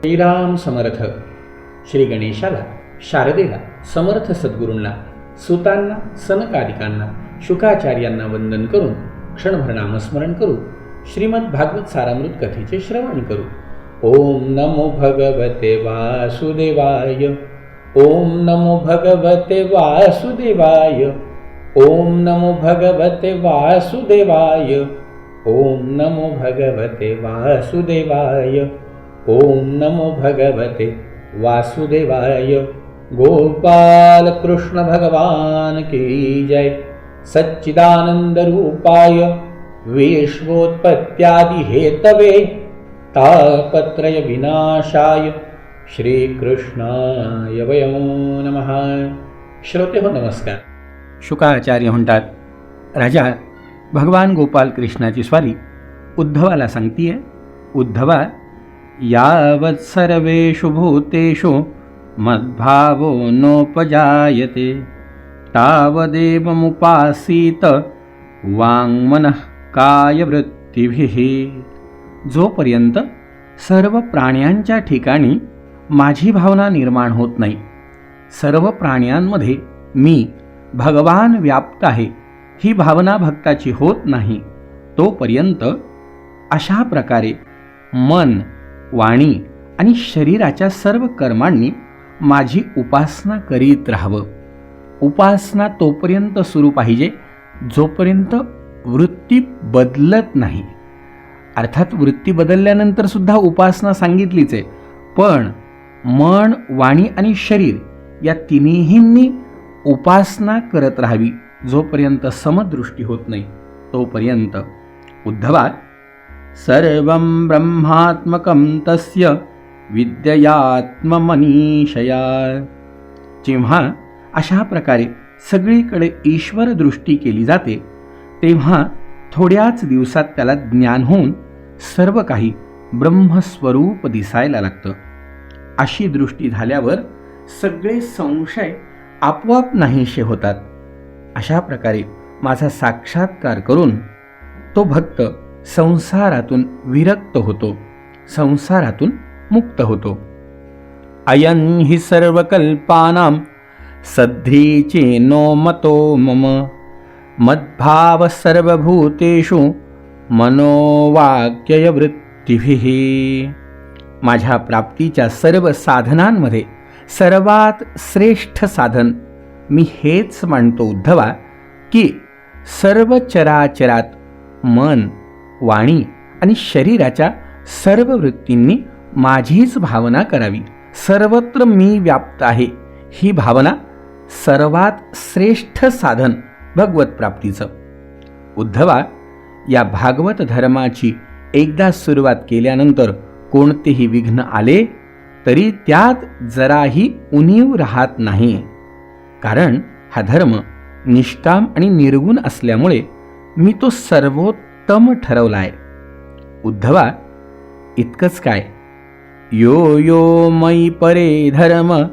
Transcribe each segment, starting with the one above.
श्रीराम समर्थ. श्री गणेशाला, शारदेला, समर्थ सद्गुरूंना, सुतांना, सनकादिकांना, शुकाचार्यांना वंदन करून क्षणभर नामस्मरण करू. श्रीमद भागवत सारामृत कथेचे श्रवण करू. ओम नमो भगवते वासुदेवाय. ओम नमो भगवते वासुदेवाय. ओम नमो भगवते वासुदेवाय. ओम नमो भगवते वासुदेवाय. ओम नमो भगवते वासुदेवाय. गोपाल कृष्ण भगवान की जय. सच्चिदानंद रूपाय विश्वोत्पत्त्यादि हेतवे तापत्रय विनाशाय श्रीकृष्णाय वयं नमः. श्रोते हो, नमस्कार. शुकाचार्य म्हणतात, राजा भगवान गोपाल कृष्णाची स्वारी उद्धवाला सांगतीये. उद्धवा, यावत् सर्वेषु भूतेषु मद्भावो नोपजायते तावदेवमुपासीत वाङ्मनः कायवृत्तिभिः. जोपर्यंत सर्व प्राण्यांच्या ठिकाणी माझी भावना निर्माण होत नाही, सर्व प्राण्यांमध्ये मी भगवान व्याप्त आहे ही भावना भक्ताची होत नाही, तोपर्यंत अशा प्रकारे मन, वाणी आणि शरीराच्या सर्व कर्मांनी माझी उपासना करीत राहावं. उपासना तोपर्यंत सुरू पाहिजे जोपर्यंत वृत्ती बदलत नाही. अर्थात वृत्ती बदलल्यानंतर सुद्धा उपासना सांगितलीच आहे, पण मन, वाणी आणि शरीर या तिन्हींनी उपासना करत राहावी. जोपर्यंत समदृष्टी होत नाही तोपर्यंत. उद्धवा, सर्वं ब्रह्मात्मकं तस्य विद्ययात्ममनीषया. जेव्हा अशा प्रकारे सगळीकडे ईश्वर दृष्टी केली जाते, तेव्हा थोड्याच दिवसात त्याला ज्ञान होऊन सर्व काही ब्रह्मस्वरूप दिसायला लागतं. अशी दृष्टी झाल्यावर सगळे संशय आपोआप नाहीसे होतात. अशा प्रकारे माझा साक्षात्कार करून तो भक्त संसारातून विरक्त होतो, संसारातून मुक्त होतो. अयं हि सर्वकल्पानां सद्धीचेनो मतो मम मद्भाव सर्वभूतेषु मनोवाक्यवृत्तिभिः. माझ्या प्राप्तीच्या सर्व साधनांमध्ये सर्वात श्रेष्ठ साधन मी हेच मानतो उद्धवा, की सर्व चराचरात मन, वाणी आणि शरीराच्या सर्व वृत्तींनी माझीच भावना करावी. सर्वत्र मी व्याप्त आहे ही भावना सर्वात श्रेष्ठ साधन भगवत प्राप्तीचं. उद्धवा, या भागवत धर्माची एकदा सुरुवात केल्यानंतर कोणतेही विघ्न आले तरी त्यात जराही उणीव राहत नाही. कारण हा धर्म निष्काम आणि निर्गुण असल्यामुळे मी तो सर्वोत्तम ठरवलाय. उद्धवा, इतकंच काय, यो यो मयि परे धर्म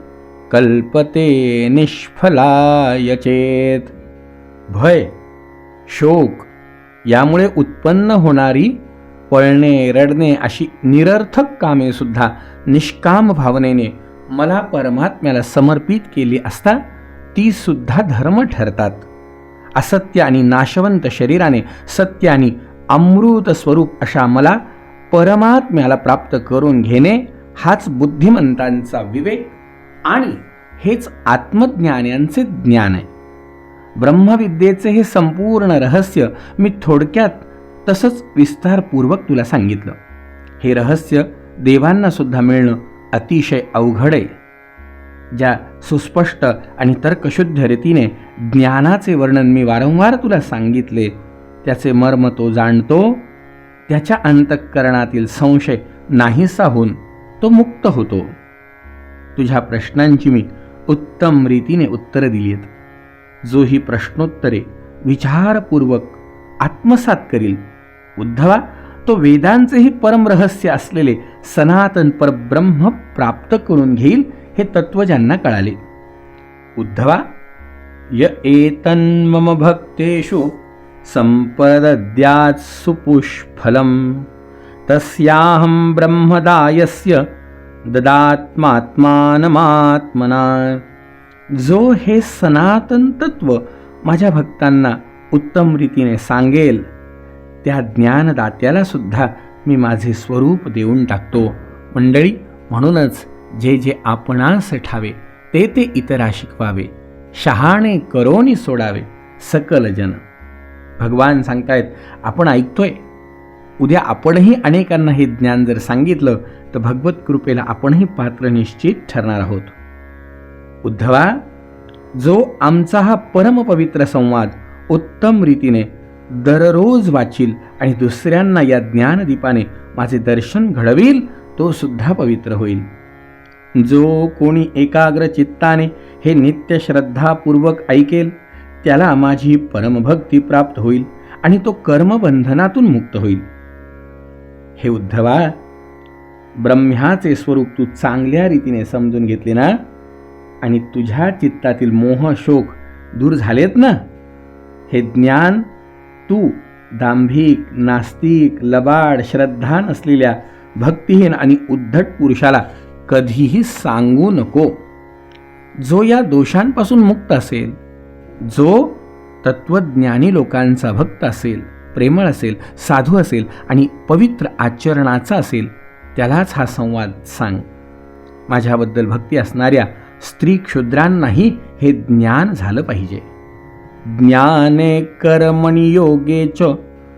कल्पते निष्फलाय चेत. भय, शोक यामुळे उत्पन्न होणारी पळणे, रडणे अशी निरर्थक कामे सुद्धा निष्काम भावनेने मला परमात्म्याला समर्पित केली असता ती सुद्धा धर्म ठरतात. असत्य आणि नाशवंत शरीराने सत्य आणि अमृत स्वरूप अशा मला परमात्म्याला प्राप्त करून घेणे हाच बुद्धिमंतांचा विवेक आणि हेच आत्मज्ञान्यांचे ज्ञान आहे. ब्रह्मविद्येचे हे संपूर्ण रहस्य मी थोडक्यात तसंच विस्तारपूर्वक तुला सांगितलं. हे रहस्य देवांना सुद्धा मिळणं अतिशय अवघड आहे. ज्या सुस्पष्ट आणि तर्कशुद्ध रीतीने ज्ञानाचे वर्णन मी वारंवार तुला सांगितले, त्याचे मर्म तो जाणतो. त्याच्या अंतःकरणातील संशय नाहीसा होऊन तो मुक्त होतो. तुझ्या प्रश्नांची मी उत्तम रीतीने उत्तरं दिली आहेत. जो ही प्रश्नोत्तरे विचारपूर्वक आत्मसात करील उद्धवा, तो वेदांचेही परमरहस्य असलेले सनातन परब्रह्म प्राप्त करून घेईल हे तत्व ज्यांना कळाले. उद्धवा, य एतन्मम भक्तेषु संपदद्यात् सुपुष्फलम् तस्याहं ब्रह्मदायस्य ददात्मात्मानमात्मना. जो हे सनातन तत्व माझ्या भक्तांना उत्तम रीतीने सांगेल, त्या ज्ञानदात्याला सुद्धा मी माझे स्वरूप देऊन टाकतो. मंडळी, म्हणूनच जे जे आपणास ठावे ते ते इतरा शिकवावे, शहाणे करोनी सोडावे सकल जन. भगवान सांगतायत, आपण ऐकतोय. उद्या आपणही अनेकांना हे ज्ञान जर सांगितलं तर भगवत कृपेला आपणही पात्र निश्चित ठरणार आहोत. उद्धवा, जो आमचा हा परमपवित्र संवाद उत्तम रीतीने दररोज वाचील आणि दुसऱ्यांना या ज्ञानदीपाने माझे दर्शन घडवील, तो सुद्धा पवित्र होईल. जो कोणी एकाग्र चित्ताने हे नित्य श्रद्धापूर्वक ऐकेल, त्याला माझी परमभक्ती प्राप्त होईल आणि तो कर्मबंधनातून मुक्त होईल. हे उद्धवा, ब्रह्म्याचे स्वरूप तू चांगल्या रीतीने समजून घेतले ना, आणि तुझ्या चित्तातील मोह शोक दूर झालेत ना, हे ज्ञान तू दांभिक, नास्तिक, लबाड, श्रद्धा नसलेल्या भक्तिहीन आणि उद्धट पुरुषाला कधीही सांगू नको. जो या दोषांपासून मुक्त असेल, जो तत्वज्ञानी लोकांचा भक्त असेल, प्रेमळ असेल, साधू असेल आणि पवित्र आचरणाचा असेल, त्यालाच हा संवाद सांग. माझ्याबद्दल भक्ती असणाऱ्या स्त्री क्षुद्रांनाही हे ज्ञान झालं पाहिजे. ज्ञाने कर्मणि योगे च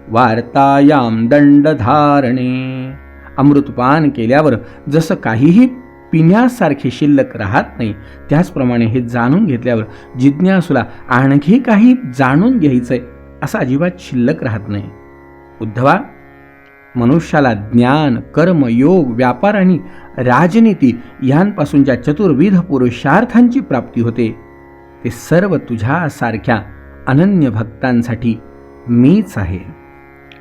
वार्तायाम दंडधारणे. अमृतपान केल्यावर जसं काहीही पिण्यासारखे शिल्लक राहत नाही, त्याचप्रमाणे हे जाणून घेतल्यावर जिज्ञासूला आणखी काही जाणून घ्यायचंय असं अजिबात शिल्लक राहत नाही. उद्धवा, मनुष्याला ज्ञान, कर्म, योग, व्यापार आणि राजनीती यांपासून ज्या चतुर्विध पुरुषार्थांची प्राप्ती होते, ते सर्व तुझ्यासारख्या अनन्य भक्तांसाठी मीच आहे.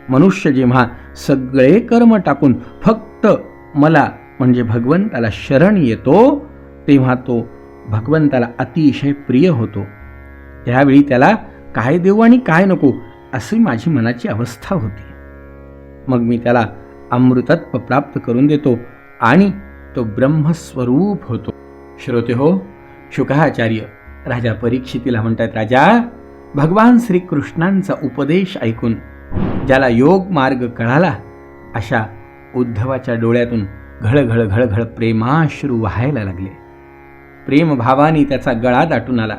मनुष्य जेव्हा सगळे कर्म टाकून फक्त मला म्हणजे भगवंताला शरण येतो, तेव्हा तो भगवंताला अतिशय प्रिय होतो. त्यावेळी त्याला काय देऊ आणि काय नको अशी माझी मनाची अवस्था होती. मग मी त्याला अमृतत्व प्राप्त करून देतो आणि तो ब्रह्मस्वरूप होतो. श्रोते हो, शुकाचार्य राजा परीक्षितीला म्हणतात, राजा, भगवान श्रीकृष्णांचा उपदेश ऐकून ज्याला योग मार्ग कळाला, अशा उद्धवाच्या डोळ्यातून घळघळ घळघळ प्रेमाश्रू वाहायला लागले. प्रेमभावाने त्याचा गळा दाटून आला.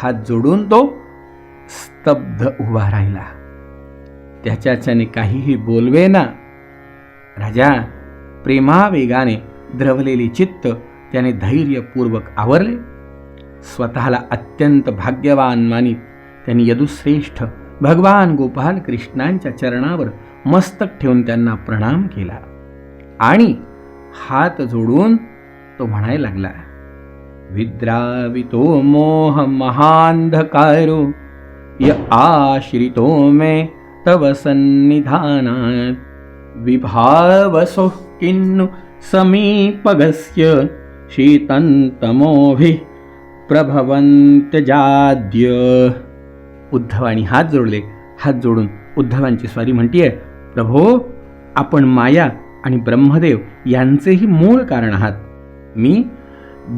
हात जोडून तो स्तब्ध उभा राहिला. त्याच्याने काहीही बोलवेना. राजा प्रेमावेगाने द्रवलेले चित्त त्याने धैर्यपूर्वक आवरले. स्वतःला अत्यंत भाग्यवान मानित त्यांनी यदुश्रेष्ठ भगवान गोपाल कृष्णांच्या चरणावर मस्तक ठेवून त्यांना प्रणाम केला आणि हात जोडून तो म्हणायला लागला, विद्रावितो मोह महांधकारो य आश्रितो मे तव सन्निधानात् विभावसो किन्नु समीपगस्य शीतन्तमोभिः प्रभवन्त्यजाद्य. उद्धवानी हात जोडले. हात जोडून उद्धवांची स्वारी म्हणतीये, प्रभो, आपण माया आणि ब्रह्मदेव यांचेही मूळ कारण आहात. मी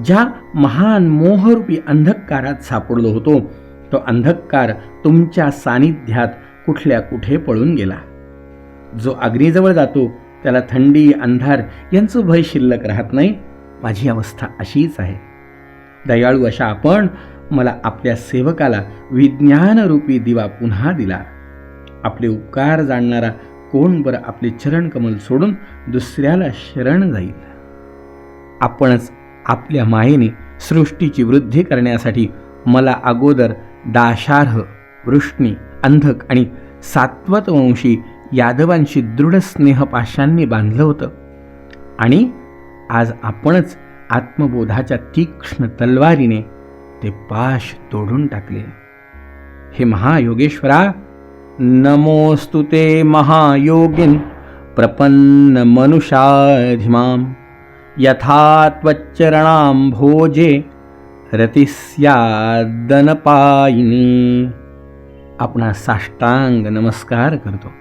ज्या महान मोहरूपी अंधकारात सापडलो होतो, तो अंधकार तुमच्या सानिध्यात कुठल्या कुठे पळून गेला. जो अग्नीजवळ जातो त्याला थंडी, अंधार यांचं भय शिल्लक राहत नाही. माझी अवस्था अशीच आहे. दयाळू अशा आपण मला आपल्या सेवकाला विज्ञानरूपी दिवा पुन्हा दिला. आपले उपकार जाणणारा कोण बरं आपले चरणकमल सोडून दुसऱ्याला शरण जाईल. आपणच आपल्या मायेने सृष्टीची वृद्धी करण्यासाठी मला अगोदर दाशार्ह, वृष्णी, अंधक आणि सात्वतवंशी यादवांशी दृढ स्नेहपाशांनी बांधलं होतं आणि आज आपणच आत्मबोधाच्या तीक्ष्ण तलवारीने ते पाश तोडून टाकले. हे महायोगेश्वरा, नमोस्तु ते महायोगिन प्रपन्न मनुषाधिमाम यथा त्वच्चरणांभोजे रतिस्यादनपायिनी. आपणा साष्टांग नमस्कार करतो.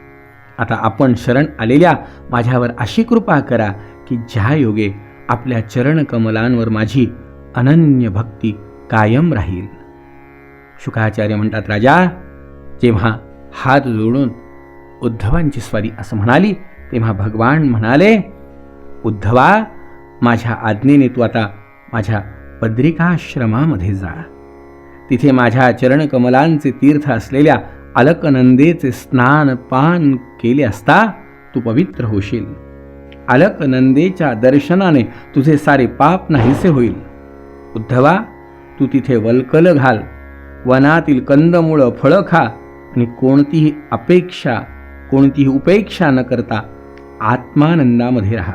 आता आपण शरण आलेल्या माझ्यावर अशी कृपा करा की ज्या योगे आपल्या चरणकमलांवर माझी अनन्य भक्ती कायम राहील. शुकाचार्य म्हणतात, राजा जेव्हा हात जोडून उद्धवांची स्वारी असं म्हणाली तेव्हा भगवान म्हणाले, उद्धवा, माझ्या आज्ञेने तू आता माझ्या बद्रिकाश्रमामध्ये जा. तिथे माझ्या चरणकमलांचे तीर्थ असलेल्या अलकनंदेचे स्नान पान केले असता तू पवित्र होशील. अलकनंदेच्या दर्शनाने तुझे सारे पाप नाहीसे होईल. उद्धवा, तू तिथे वल्कल घाल, वनातील कंदमुळं फळं खा आणि कोणतीही उपेक्षा न करता आत्मानंदामध्ये राहा.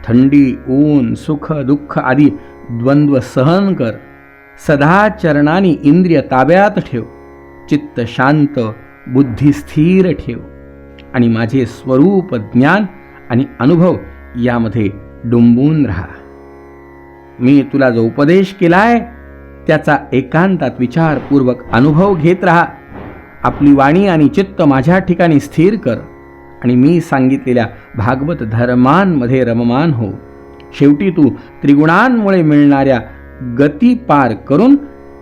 थंडी, ऊन, सुख, दुःख आदी द्वंद्व सहन कर. सदा चरणानी इंद्रिय ताब्यात ठेव. चित्त शांत, बुद्धी स्थिर ठेव आणि माझे स्वरूप, ज्ञान आणि अनुभव यामध्ये डुंबून राहा. मी तुला जो उपदेश केलाय त्याचा एकांतात विचारपूर्वक अनुभव घेत राहा. आपली वाणी आणि चित्त माझ्या ठिकाणी स्थिर कर आणि मी सांगितलेल्या भागवत धर्मांमध्ये रममान हो. शेवटी तू त्रिगुणांमुळे मिळणाऱ्या गती पार करून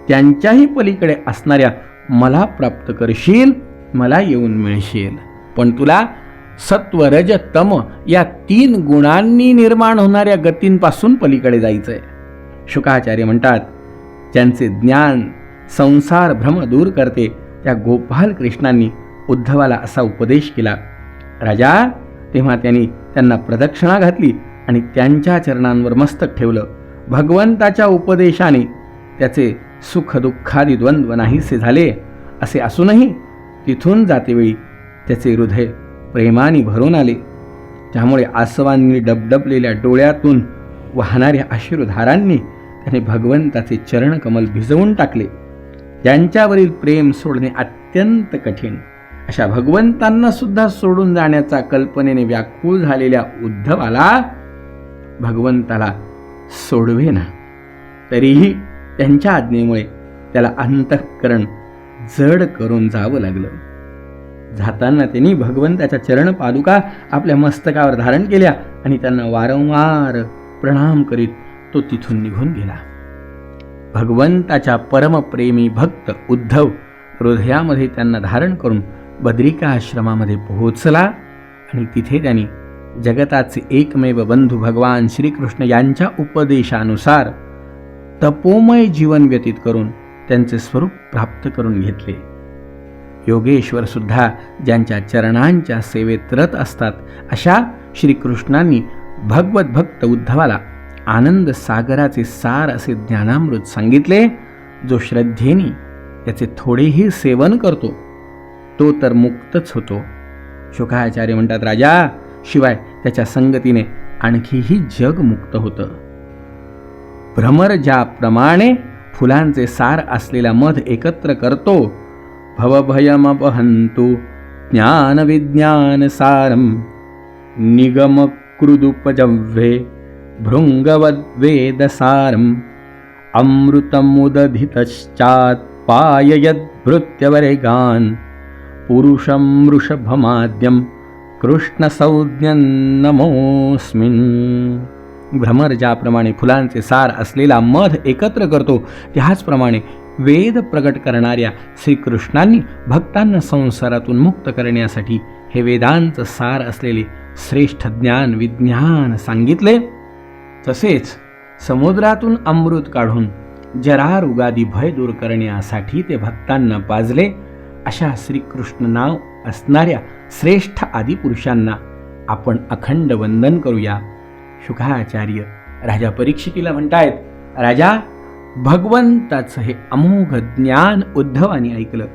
त्यांच्याही पलीकडे असणाऱ्या मला प्राप्त करशील, मला येऊन मिळशील. पण तुला सत्व, रज, तम या 3 गुणांनी निर्माण होणाऱ्या गतींपासून पलीकडे जायचंय. शुकाचार्य म्हणतात, ज्यांचे ज्ञान संसार भ्रम दूर करते त्या गोपाल कृष्णांनी उद्धवाला असा उपदेश केला. राजा, तेव्हा त्यांना प्रदक्षिणा घातली आणि त्यांच्या चरणांवर मस्तक ठेवलं. भगवंताच्या उपदेशाने त्याचे सुख दुःखादी द्वंद्व नाहीसे झाले. असे असूनही तिथून जातेवेळी त्याचे हृदय प्रेमाने भरून आले. त्यामुळे आसवांनी डबडबलेल्या डोळ्यातून वाहणाऱ्या अश्रुधारांनी त्याने भगवंताचे चरणकमल भिजवून टाकले. ज्यांच्यावरील प्रेम सोडणे अत्यंत कठीण अशा भगवंतांना सुद्धा सोडून जाण्याचा कल्पनेने व्याकुळ झालेल्या उद्धवाला भगवंताला सोडवेना. तरीही त्यांच्या आज्ञेमुळे त्याला अंतःकरण जड करून जावं लागलं. जाताना त्यांनी भगवंताच्या चरण पादुका आपल्या मस्तकावर धारण केल्या आणि त्यांना वारंवार प्रणाम करीत तो तिथून निघून गेला. भगवंताच्या परमप्रेमी भक्त उद्धव हृदयामध्ये त्यांना धारण करून बद्रिका आश्रमामध्ये पोहोचला आणि तिथे त्यांनी जगताचे एकमेव बंधू भगवान श्रीकृष्ण यांच्या उपदेशानुसार तपोमय जीवन व्यतीत करून त्यांचे स्वरूप प्राप्त करून घेतले. योगेश्वर सुद्धा ज्यांच्या चरणांच्या सेवेत रत असतात अशा श्रीकृष्णांनी भगवत भक्त उद्धवाला आनंद सागराचे सार असे ज्ञानामृत सांगितले. जो श्रद्धेने त्याचे थोडेही सेवन करतो तो तर मुक्तच होतो. शुकाचार्य म्हणतात, राजा, शिवाय त्याच्या संगतीने आणखीही जग मुक्त होतं. भ्रमर ज्याप्रमाणे फुलांचे सार असलेला मध एकत्र करतो, भवभयमपहंतु ज्ञान विज्ञान सारम निगमकृदुपजव्ये भृंगवद्वेदसारम अमृतमुदधितश्चात् पाययद्भृत्यवरेगान् पुरुषं वृषभमाद्यं कृष्णसंज्ञं नमोऽस्मिन्. भ्रमर ज्याप्रमाणे फुलांचे सार असलेला मध एकत्र करतो त्याचप्रमाणे वेद प्रकट करणाऱ्या श्रीकृष्णांनी भक्तांना संसारातून मुक्त करण्यासाठी हे वेदांचं सार असलेले श्रेष्ठ ज्ञान विज्ञान सांगितले. तसेच समुद्रातून अमृत काढून जरारुगादी भय दूर करण्यासाठी ते भक्तांना पाजले. अशा श्रीकृष्ण नाव असणाऱ्या श्रेष्ठ आदिपुरुषांना आपण अखंड वंदन करूया. शुकाचार्य राजा परीक्षितीला म्हणतायत, राजा, भगवंताचं हे अमोघ ज्ञान उद्धवाने ऐकलं.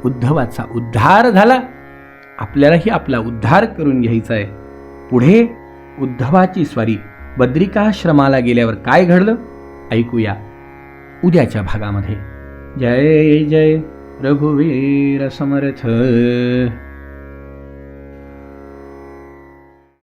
उद्धवाचा उद्धार झाला. आपल्यालाही आपला उद्धार करून घ्यायचा आहे. पुढे उद्धवाची स्वारी बद्रिकाश्रमाला गेल्यावर काय घडलं ऐकूया उद्याच्या भागामध्ये. जय जय रघुवीर समर्थ.